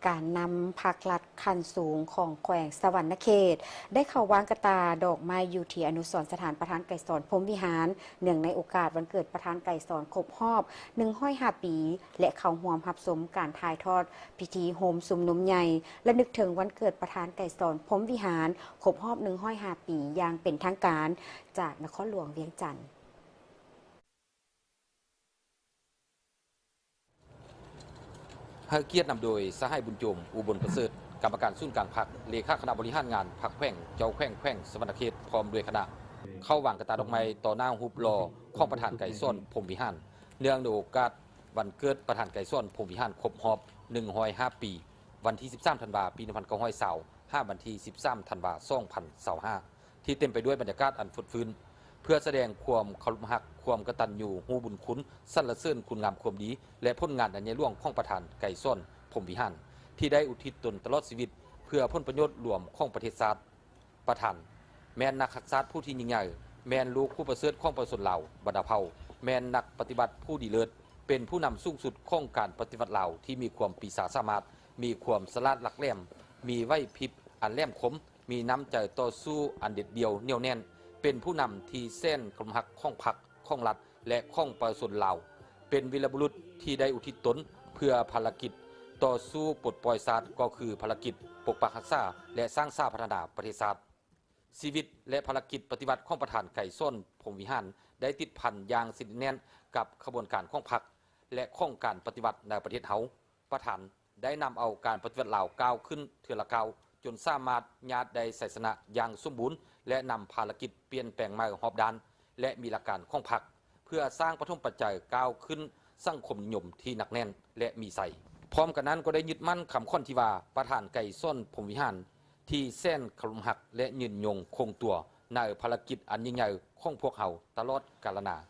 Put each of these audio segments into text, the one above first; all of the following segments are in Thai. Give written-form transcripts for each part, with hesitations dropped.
การนำผักลัดคันสูงของแขวงสวรรณเขตได้เข้าวางกระตาดอกไม้อยู่ที่อนุสรณ์สถานประธานไก่สอนพรหมวิหารเนื่องในโอกาสวันเกิดประธานไก่สอนครบรอบ105 ปีและเข้าร่วมรับชมการถ่ายทอดพิธีโฮมสุมนุมใหญ่และนึกถึงวันเกิดประธานไก่สอนพรหมวิหารครบรอบ105 ปีอย่างเป็นทางการจากนครหลวงเวียงจันทน์ให้เกียรตินำโดยสหายบุญโจมอุบลประเสริฐกรรมการศูนย์การพรรคเลขาคณะบริหารงานพรรคแขวงเจ้าแขวงสวรรณเขตพร้อมด้วยคณะเข้าวางกระตาดอกไม้ต่อหน้าหุบรอของประธานไก่ส้นพรหมวิหารเนื่องในโอกาสวันเกิดประธานไก่ส้นพรหมวิหารครบรอบ105 ปีวันที่13 ธันวาคมปี1920วันที่13 ธันวาคม2025ที่เต็มไปด้วยบรรยากาศอันฟดฟื้นเพื่อแสดงความเคารพรักความกตัญญูฮู้บุญคุณสรรเสริญคุณงามความดีและผลงานอันใหญ่หลวงของประธานไก่ส้นพรหมวิหารที่ได้อุทิศตนตลอดชีวิตเพื่อผลประโยชน์รวมของประเทศชาติประธานแมนนักขักษาผู้ที่ยิ่งใหญ่แมนลูกผู้ประเสริฐของประชาชนลาวบรรดาเผ่าแมนนักปฏิบัติผู้ดีเลิศเป็นผู้นำสูงสุดของการปฏิบัติลาวที่มีความปีศาจสามารถมีความสลาดหลักแหลมมีไหวพริบอันแหลมคมมีน้ำใจต่อสู้อันเด็ดเดี่ยวเหนียวแน่นเป็นผู้นำที่เส้นกลมหักข้องพักข้องรัฐและข้องประชาชนลาวเป็นวีรบุรุษที่ได้อุทิศตนเพื่อภารกิจต่อสู้ปลดปล่อยศาสตร์ก็คือภารกิจปกปักรักษาและสร้างชาติพัฒนาประเทศชาติชีวิตและภารกิจปฏิบัติของประธานไก่ส้นพรหมวิหารได้ติดพันอย่างสนิทแน่นกับขบวนการของพรรคและข้องการปฏิบัติในประเทศเฮาประธานได้นำเอาการปฏิบัติลาวก้าวขึ้นเทือละก้าวจนสามารถญาติได้ไสสนะอย่างสมบูรณ์และนำภารกิจเปลี่ยนแปลงมาหอบด้านและมีหลักการของพรรคเพื่อสร้างปฐมปัจจัยก้าวขึ้นสังคมนิยมที่หนักแน่นและมีใสพร้อมกันนั้นก็ได้ยึดมั่นคำข้อนที่ว่าประธานไก่ส้นพรหมวิหารที่แสนขลุ่มหักและยืนยงคงตัวในภารกิจอันยิ่งใหญ่ของพวกเขาตลอดกาลนาน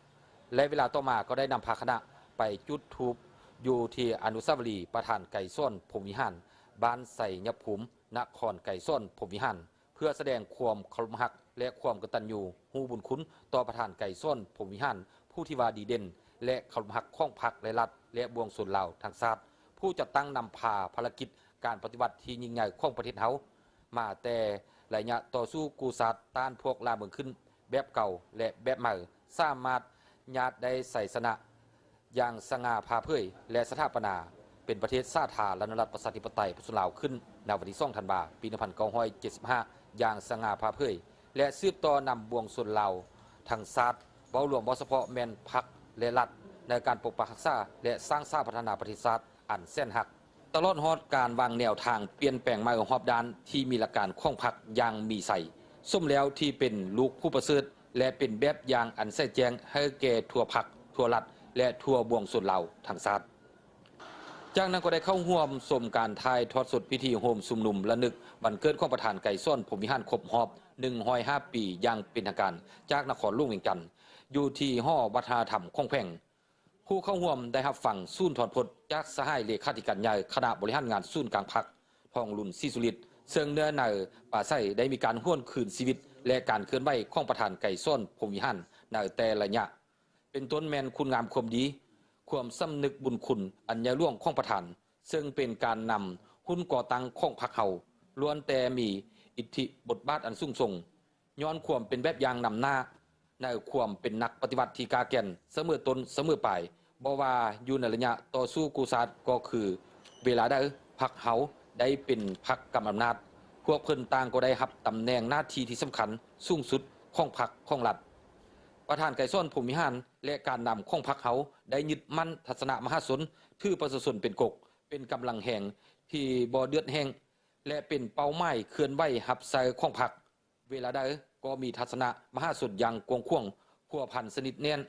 และเวลาต่อมาก็ได้นำพาคณะไปจุดธูปอยู่ที่อนุสาวรีย์ประธานไก่ส้นพรหมวิหารบ้านไสยภูมินครไก่ส้นพรหมวิหารเพื่อแสดงความเคารพรักและความกตัญญูฮู้บุญคุณต่อประธานไก่ส้นพรหมวิหารผู้ที่ว่าดีเด่นและเคารพรักของพรรคและรัฐและบวงสรวงลาวทางชาติผู้จัดตั้งนำพาภารกิจการปฏิบัติที่ยิ่งใหญ่ของประเทศเฮามาแต่ระยะต่อสู้กูศาสตร์ต้านพวกลาเมืองขึ้นแบบเก่าและแบบใหม่สามารถญาติได้ใส่ชนะอย่างสง่าผ่าเผยและสถาปนาเป็นประเทศสาธารณรัฐประชาธิปไตยประชาชนลาวขึ้นในวันที่2 ธันวาคมปี1975อย่างสง่าผ่าเผยและสืบต่อนำบวงสรวงลาวทางชาติเว้าหลวงบ่เฉพาะแม่นพรรคและรัฐในการปกปักรักษาและสร้างชาติพัฒนาประเทศชาติอันแสนหักตลอดฮอดการวางแนวทางเปลี่ยนแปลงมาของฮอบด้านที่มีหลักการของพรรคอย่างมีใสสมแล้วที่เป็นลูกผู้ประเสริฐและเป็นแบบอย่างอันแท้แจ้งให้แก่ทั่วพรรคทั่วรัฐและทั่วบวงสรวงลาวทั้งชาติจากนั้นก็ได้เข้าร่วมชมการถ่ายทอดสดพิธีโฮมสุมนุมระลึกวันเกิดของประธานไก่ส้นพรหมวิหารครบรอบ105 ปีอย่างเป็นทางการจากนครหลวงเวียงจันทน์อยู่ที่หอวัฒนธรรมของแขวงผู้เข้าร่วมได้รับฟังศูนย์ถอดพจน์จากสหายเลขาธิการใหญ่คณะบริหารงานศูนย์กลางพรรคทองรุ่นศรีสุริตซึ่งเนื้อในป่าไส้ได้มีการห้วนคืนชีวิตและการเคลื่อนไหวของประธานไก่ส้นพรหมวิหารในแต่ละระยะเป็นต้นแมนคุณงามความดีความสำนึกบุญคุณอันใหญ่หลวงของประธานซึ่งเป็นการนำหุ้นก่อตั้งของพรรคเฮาล้วนแต่มีอิทธิบทบาทอันสูงส่งย้อนความเป็นแบบอย่างนำหน้าในความเป็นนักปฏิบัติที่กาแก่นเสมอต้นเสมอปลายบ่ว่าอยู่ในระยะต่อสู้กูศาสตร์ก็คือเวลาได้พรรคเฮาได้เป็นพรรคกำอำนาจพวกเพิ่นต่างก็ได้รับตำแหน่งหน้าที่ที่สำคัญสูงสุดของพรรคของรัฐประธานไก่ส้นพรหมวิหารและการนำของพรรคเฮาได้ยึดมั่นทัศนะมหาชนถือประชาชนเป็นกกเป็นกำลังแห่งที่บ่เดือดแห่งและเป็นเป้าหมายเคลื่อนไหวหับใส่ของพรรคเวลาใดก็มีทัศนะมหาชนอย่างกว้างขวางพัวพันสนิทแน่น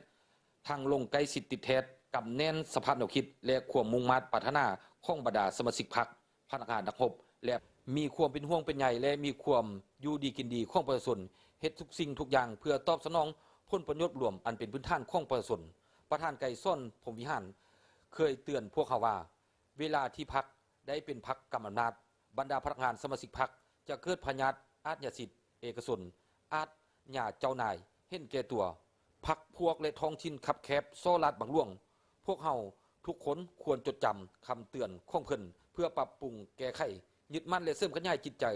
ทางลงใกล้สิทธิติดแท้กับแน่นสภาพแนวคิดและความมุ่งมั่นปรารถนาของบรรดาสมาชิกพรรคพนักงานนักรบและมีความเป็นห่วงเป็นใยและมีความอยู่ดีกินดีของประชาชนเฮ็ดทุกสิ่งทุกอย่างเพื่อตอบสนองผลประโยชน์รวมอันเป็นพื้นฐานของประชาชนประธานไก่ส้นพรหมวิหารเคยเตือนพวกเขาว่าเวลาที่พรรคได้เป็นพรรคกำอำนาจบรรดาพนักงานสมาชิกพรรคจะเกิดพยาธิอาชญาสิทธิ์เอกชนอาจหย่าเจ้านายเห็นแก่ตัวพรรคพวกและท้องถิ่นขับแคบโซลัดบังล่วงพวกเฮาทุกคนควรจดจำคำเตือนของเพิ่น พื่อปรับปรุงแก้ไขยึดมั่นและเสริมขยายจิตใจ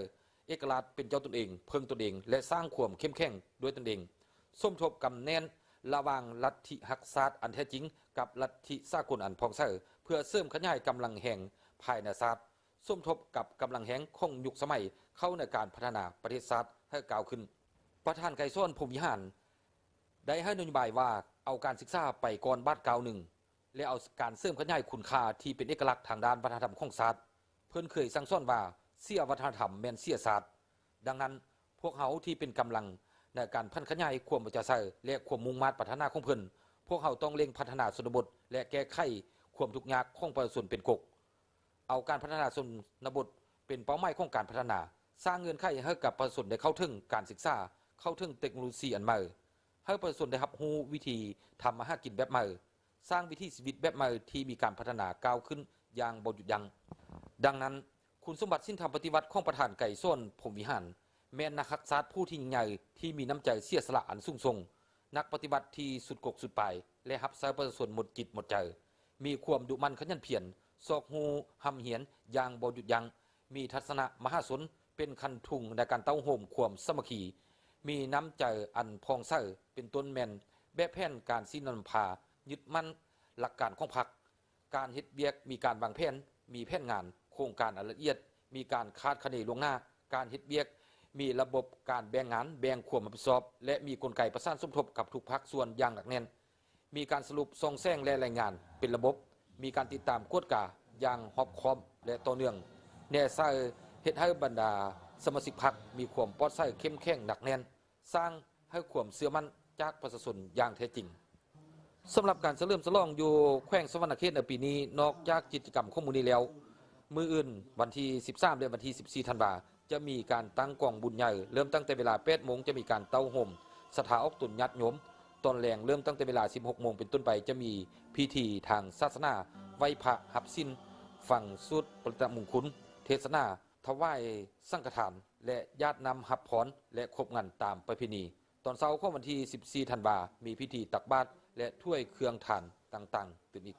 เอกลักษณ์เป็นเจ้าตนเองเพิ่งตนเองและสร้างความเข้มแข็งด้วยตนเองสมทบกำแน่นระหว่างลัทธิหักศาสตร์อันแท้จริงกับลัทธิสากลอันพองเสอเพื่อเสริมขยายกำลังแห่งภายในศาสตร์สมทบกับกำลังแห่งของยุคสมัยเข้าในการพัฒนาประเทศศาสตร์ให้ก้าวขึ้นประธานไกรซ้อนพรหมวิหารได้ให้นโยบายว่าเอาการศึกษาไปก่อนบ้านเก่าหนึ่งและเอาการเสริมขยายคุณค่าที่เป็นเอกลักษณ์ทางด้านวัฒนธรรมของศาสตร์เพื่อนเคยสั่งสอนว่าเสียวัฒนธรรมแม่นเสียศาสตร์ดังนั้นพวกเขาที่เป็นกำลังในการพัฒนาขยายความประชาชนและความมุ่งมั่นพัฒนาของเพิ่นพวกเขาต้องเร่งพัฒนาชนบทและแก้ไขความทุกข์ยากของประชาชนเป็นกกเอาการพัฒนาชนบทเป็นเป้าหมายของการพัฒนาสร้างเงื่อนไขให้กับประชาชนได้เข้าถึงการศึกษาเข้าถึงเทคโนโลยีอันใหม่ให้ประชาชนได้รับรู้วิธีทำมาหากินแบบใหม่สร้างวิถีชีวิตแบบใหม่ที่มีการพัฒนาก้าวขึ้นอย่างบ่หยุดยั้งดังนั้นคุณสมบัติสิ้นธรรมปฏิวัติของประธานไก่ส้นพรหมวิหารแม่นนักฮักษาผู้ที่ยิ่งใหญ่ที่มีน้ำใจเสียสละอันสูงส่งนักปฏิบัติที่สุดกกสุดปลายและรับใช้ประชาชนหมดจิตหมดใจมีความดุมันขยันเพียรซอกหูหำเหียนอย่างบ่หยุดยั้งมีทัศนะมหาศลเป็นคันทุงในการเต้าโหมความสามัคคีมีน้ำใจอันพองใสเป็นต้นแม่นแบบแผนการสิ้นนำพายึดมั่นหลักการของพรรคการเฮ็ดเวียกมีการวางแผนมีแผนงานโครงการอันละเอียดมีการคาดคะเนล่วงหน้าการเฮ็ดเวียกมีระบบการแบ่งงานแบ่งความรับผิดชอบและมีกลไกประสานสมทบกับทุกภาคส่วนอย่างหนักแน่นมีการสรุปส่งแซงและรายงานเป็นระบบมีการติดตามกวดกาอย่างรอบคอบและต่อเนื่องแน่ใส่เฮ็ดให้บรรดาสมาชิกพรรคมีความปลอดภัยเข้มแข็งหนักแน่นสร้างให้ความเชื่อมั่นจากประชาชนอย่างแท้จริงสำหรับการเฉลิมฉลองอยู่แขวงสวรรณเขตในปีนี้นอกจากกิจกรรมของมื้อนี้แล้วมื้ออื่นวันที่13และวันที่14ธันวาคมจะมีการตั้งกองบุญใหญ่เริ่มตั้งแต่เวลา 8:00 นจะมีการเต้าห่มสถาอกตุนญาติโยมตอนแรงเริ่มตั้งแต่เวลา 16:00 นเป็นต้นไปจะมีพิธีทางศาสนาไหว้พระหับศีลฟังสวดปริตมงคลเทศนาถวายสังฆทานและญาตินำหับพรและครบงานตามประเพณีตอนเช้าของวันที่14ธันวาคมมีพิธีตักบาตรและถ้วยเครื่องทานต่างๆตื่นอีก